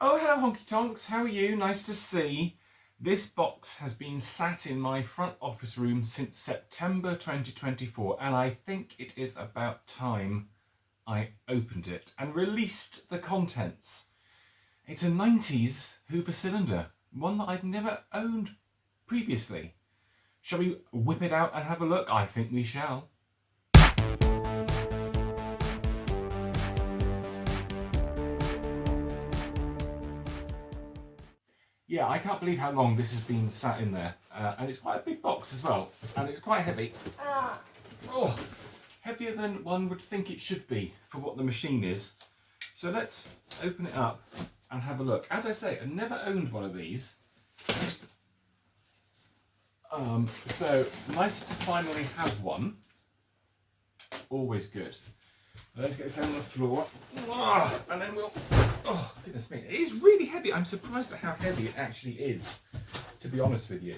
Oh, hello honky tonks, how are you? Nice to see. This box has been sat in my front office room since September 2024 and I think it is about time I opened it and released the contents. It's a 90s Hoover cylinder, one that I'd never owned previously. Shall we whip it out and have a look? I think we shall. Yeah, I can't believe how long this has been sat in there. And it's quite a big box as well. And it's quite heavy. Oh, heavier than one would think it should be for what the machine is. So let's open it up and have a look. As I say, I've never owned one of these. So nice to finally have one. Always good. Let's get this down on the floor. And then we'll... Oh, goodness me. It is really heavy. I'm surprised at how heavy it actually is, to be honest with you.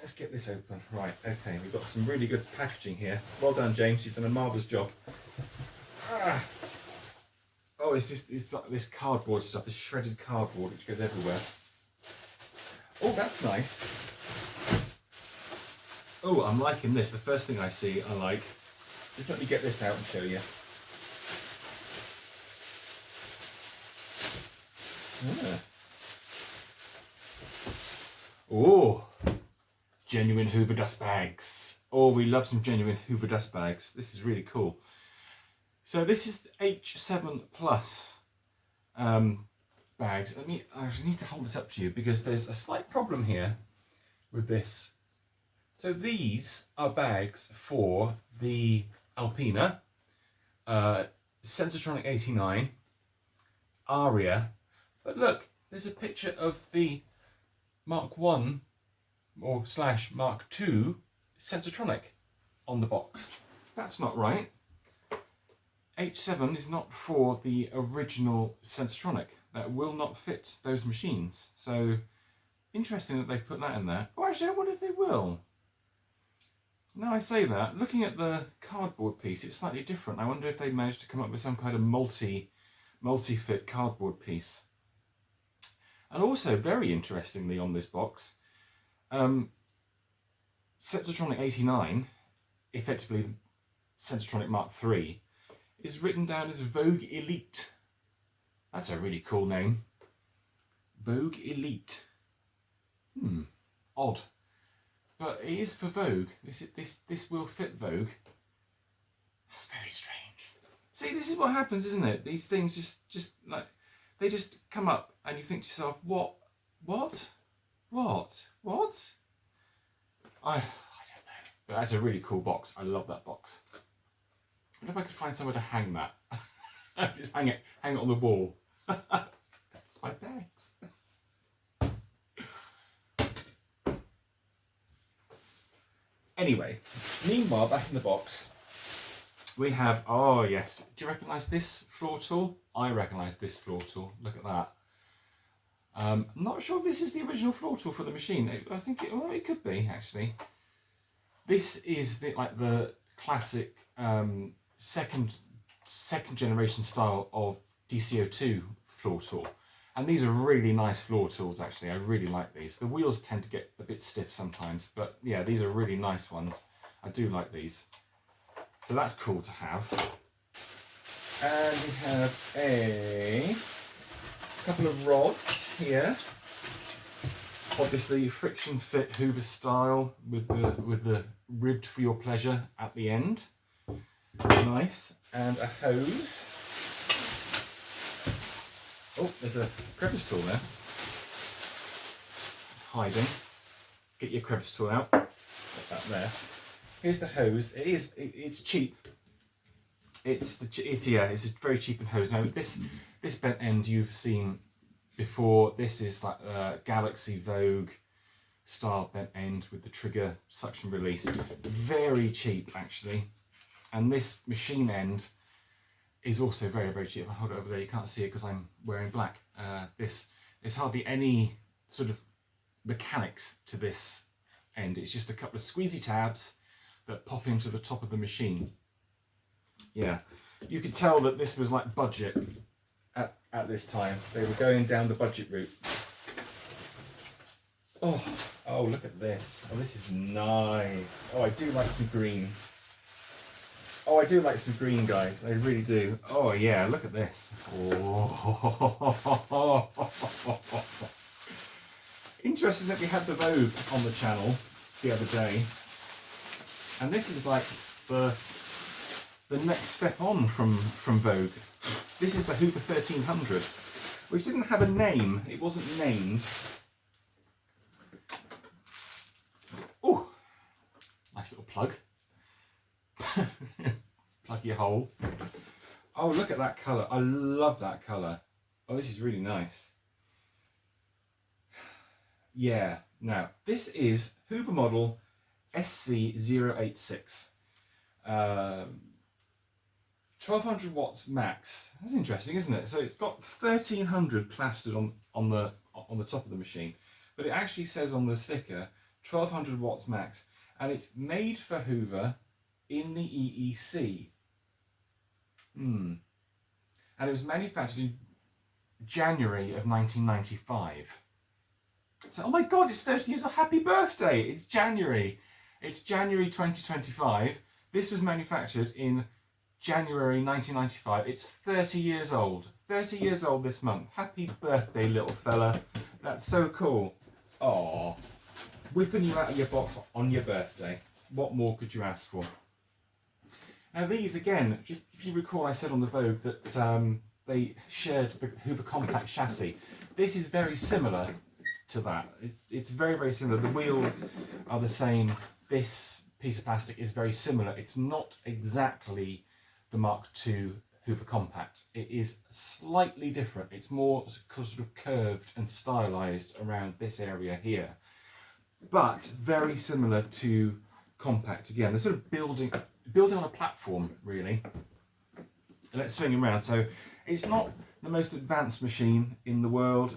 Let's get this open. Right, okay. We've got some really good packaging here. Well done, James. You've done a marvellous job. Oh, it's like this cardboard stuff, this shredded cardboard which goes everywhere. Oh, that's nice. Oh, I'm liking this. The first thing I see, I like. Just let me get this out and show you. Oh, genuine Hoover dust bags. Oh, we love some genuine Hoover dust bags. This is really cool. So this is H7 Plus bags. I need to hold this up to you because there's a slight problem here with this. So these are bags for the Alpina, Sensortronic 89, Aria, but look, there's a picture of the Mark 1 or / Mark 2 Sensortronic on the box. That's not right. H7 is not for the original Sensortronic. That will not fit those machines. So interesting that they've put that in there. Oh, actually, I wonder if they will. Now I say that, looking at the cardboard piece, it's slightly different. I wonder if they managed to come up with some kind of multi-fit cardboard piece. And also, very interestingly on this box, Sensortronic 89, effectively Sensortronic Mark III, is written down as Vogue Elite. That's a really cool name. Vogue Elite. Odd. But it is for Vogue. This will fit Vogue. That's very strange. See, this is what happens, isn't it? These things just like they just come up, and you think to yourself, what? I don't know. But that's a really cool box. I love that box. I wonder if I could find somewhere to hang that. Just hang it on the wall. It's my bags. Anyway, meanwhile, back in the box, we have, oh yes, do you recognise this floor tool? I recognise this floor tool, look at that. I'm not sure if this is the original floor tool for the machine. I think it could be, actually. This is the classic second generation style of DCO2 floor tool. And these are really nice floor tools, actually. I really like these. The wheels tend to get a bit stiff sometimes, but yeah, these are really nice ones. I do like these. So that's cool to have. And we have a couple of rods here. Obviously friction fit Hoover style with the ribbed for your pleasure at the end. Nice. And a hose. Oh, there's a crevice tool there. Hiding. Get your crevice tool out. Put that there. Here's the hose. It's cheap. It's a very cheap hose. Now this bent end you've seen before. This is like a Galaxy Vogue style bent end with the trigger suction release. Very cheap actually. And this machine end is also very, very cheap. I'll hold it over there, you can't see it because I'm wearing black. There's hardly any sort of mechanics to this end. It's just a couple of squeezy tabs that pop into the top of the machine. Yeah, you could tell that this was like budget at this time. They were going down the budget route. Oh, look at this. Oh, this is nice. Oh, I do like some green. Oh, I do like some green, guys. I really do. Oh, yeah, look at this. Oh. Interesting that we had the Vogue on the channel the other day. And this is like the next step on from Vogue. This is the Hoover 1300, which didn't have a name. It wasn't named. Oh, nice little plug. Plug your hole. Oh, look at that colour. I love that colour. Oh, this is really nice. Yeah, now this is Hoover model SC086. 1200 watts max. That's interesting, isn't it? So it's got 1300 plastered on the top of the machine, but it actually says on the sticker 1200 watts max, and it's made for Hoover in the EEC. And it was manufactured in January of 1995. So, oh my God, it's 30 years. Happy birthday! It's January. It's January 2025. This was manufactured in January 1995. It's 30 years old. 30 years old this month. Happy birthday, little fella. That's so cool. Aww. Whipping you out of your box on your birthday. What more could you ask for? Now these, again, if you recall, I said on the Vogue that they shared the Hoover Compact chassis. This is very similar to that. It's very, very similar. The wheels are the same. This piece of plastic is very similar. It's not exactly the Mark II Hoover Compact. It is slightly different. It's more sort of curved and stylized around this area here, but very similar to Compact. Again, they're sort of building on a platform, really. And let's swing around. So it's not the most advanced machine in the world.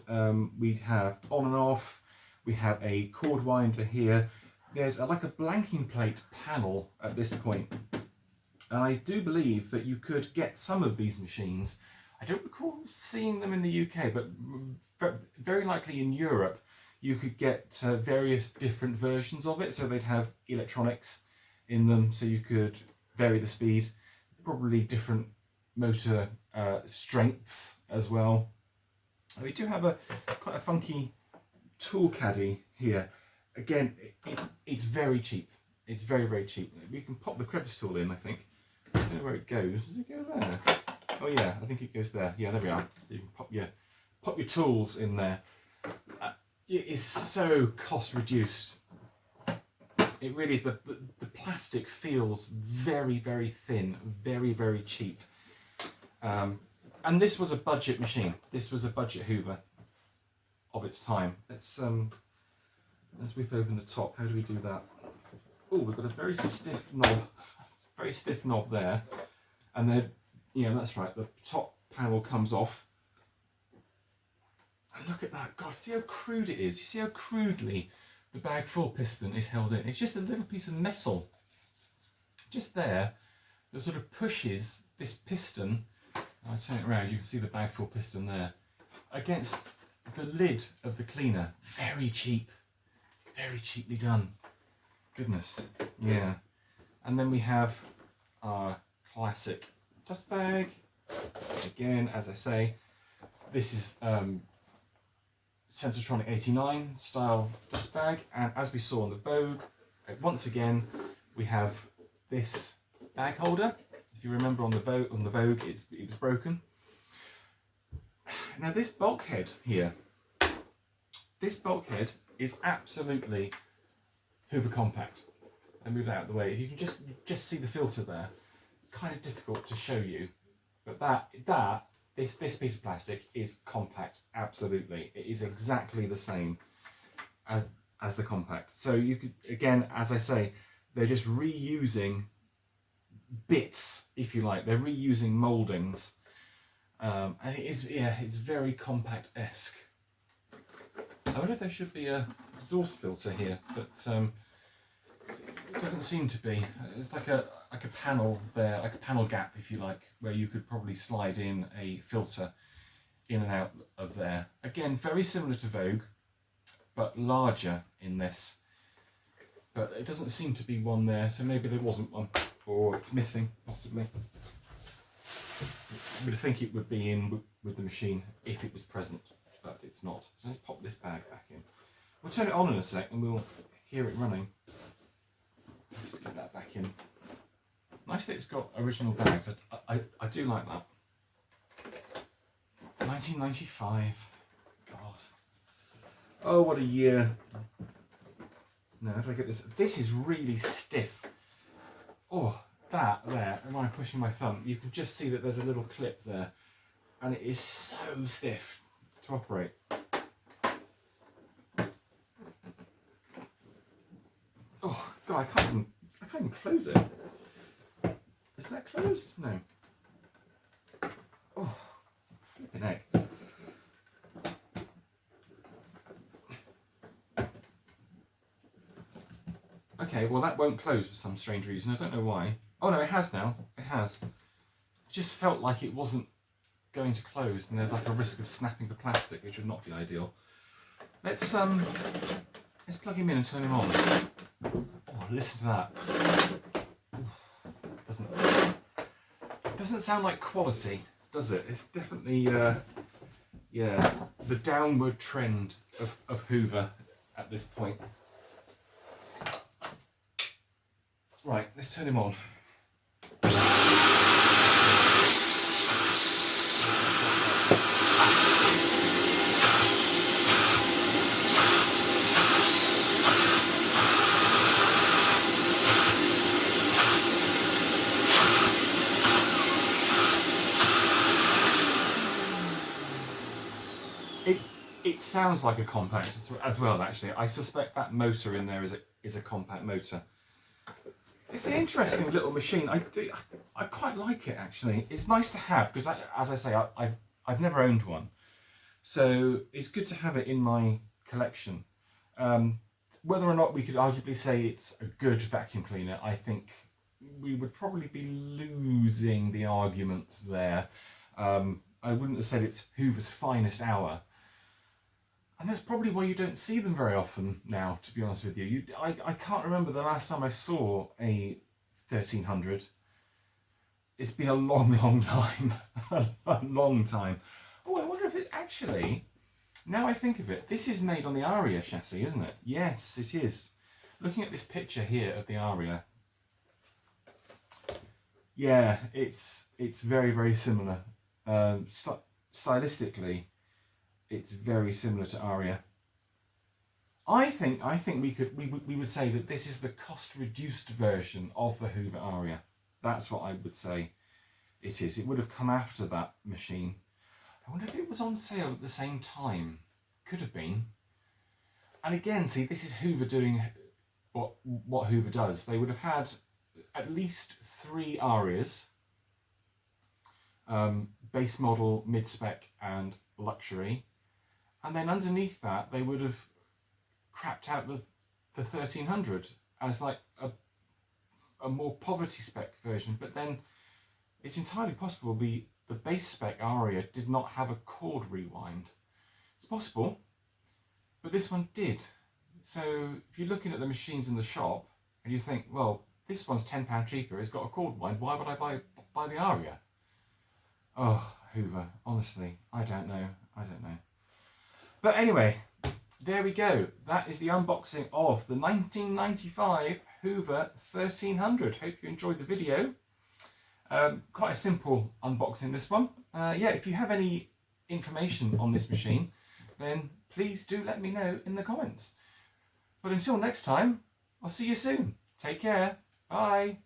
We have on and off. We have a cord winder here. There's like a blanking plate panel at this point. And I do believe that you could get some of these machines. I don't recall seeing them in the UK, but very likely in Europe, you could get various different versions of it. So they'd have electronics in them, so you could vary the speed, probably different motor strengths as well. We do have quite a funky tool caddy here. Again, it's very cheap. It's very, very cheap. We can pop the crevice tool in, I think. I don't know where it goes. Does it go there? Oh yeah, I think it goes there. Yeah, there we are. You can pop your tools in there. It is so cost reduced. It really is. The plastic feels very, very thin, very, very cheap. And this was a budget machine. This was a budget Hoover of its time. Let's whip open the top. How do we do that? Oh, we've got a very stiff knob there, and then that's right. The top panel comes off. And look at that! God, see how crude it is. You see how crudely the bag full piston is held in. It's just a little piece of metal, just there, that sort of pushes this piston. I turn it around. You can see the bag full piston there against the lid of the cleaner. Very cheap, very cheaply done. Goodness, yeah. And then we have our classic dust bag. Again, as I say, this is Sensortronic 89 style dust bag, and as we saw on the Vogue, once again we have this bag holder. If you remember on the Vogue, it was broken. Now this bulkhead here, is absolutely Hoover Compact. I move that out of the way. If you can just see the filter there, it's kind of difficult to show you, but this piece of plastic is Compact. Absolutely, it is exactly the same as the Compact. So you could, again, as I say, they're just reusing bits, if you like. They're reusing mouldings, and it's very Compact-esque. I wonder if there should be a exhaust filter here, but it doesn't seem to be. It's like a panel there, like a panel gap, if you like, where you could probably slide in a filter in and out of there. Again, very similar to Vogue, but larger in this. But it doesn't seem to be one there, so maybe there wasn't one, or it's missing, possibly. I would think it would be in with the machine if it was present, but it's not. So let's pop this bag back in. We'll turn it on in a sec and we'll hear it running. Let's get that back in. Nice that it's got original bags. I do like that. 1995. God. Oh, what a year. Now, how do I get this? This is really stiff. Oh, that there, am I pushing my thumb? You can just see that there's a little clip there. And it is so stiff to operate. Oh, God, I can't even close it. Is that closed? No. Oh, flipping heck. Okay, well that won't close for some strange reason. I don't know why. Oh no, it has now. It has. It just felt like it wasn't going to close, and there's like a risk of snapping the plastic, which would not be ideal. Let's plug him in and turn him on. Oh, listen to that. Doesn't sound like quality, does it? It's definitely yeah, the downward trend of Hoover at this point. Right, let's turn him on. It sounds like a compact as well, actually. I suspect that motor in there is a compact motor. It's an interesting little machine. I quite like it, actually. It's nice to have because, as I say, I've never owned one, so it's good to have it in my collection. Whether or not we could arguably say it's a good vacuum cleaner, I think we would probably be losing the argument there. I wouldn't have said it's Hoover's finest hour. And that's probably why you don't see them very often now, to be honest with you. I can't remember the last time I saw a 1300. It's been a long, long time. A long time. Oh, I wonder if it actually, now I think of it, this is made on the Aria chassis, isn't it? Yes, it is. Looking at this picture here of the Aria, yeah, it's very, very similar. Stylistically, it's very similar to Aria. I think we would say that this is the cost reduced version of the Hoover Aria. That's what I would say it is. It would have come after that machine. I wonder if it was on sale at the same time. Could have been. And again, see, this is Hoover doing what Hoover does. They would have had at least 3 Arias, base model, mid-spec and luxury. And then underneath that, they would have crapped out the 1300 as like a more poverty spec version. But then it's entirely possible the base spec Aria did not have a cord rewind. It's possible, but this one did. So if you're looking at the machines in the shop and you think, well, this one's £10 cheaper, it's got a cord rewind, why would I buy the Aria? Oh, Hoover, honestly, I don't know. But anyway, there we go. That is the unboxing of the 1995 Hoover 1300. Hope you enjoyed the video. Quite a simple unboxing, this one. Yeah, if you have any information on this machine, then please do let me know in the comments. But until next time, I'll see you soon. Take care. Bye.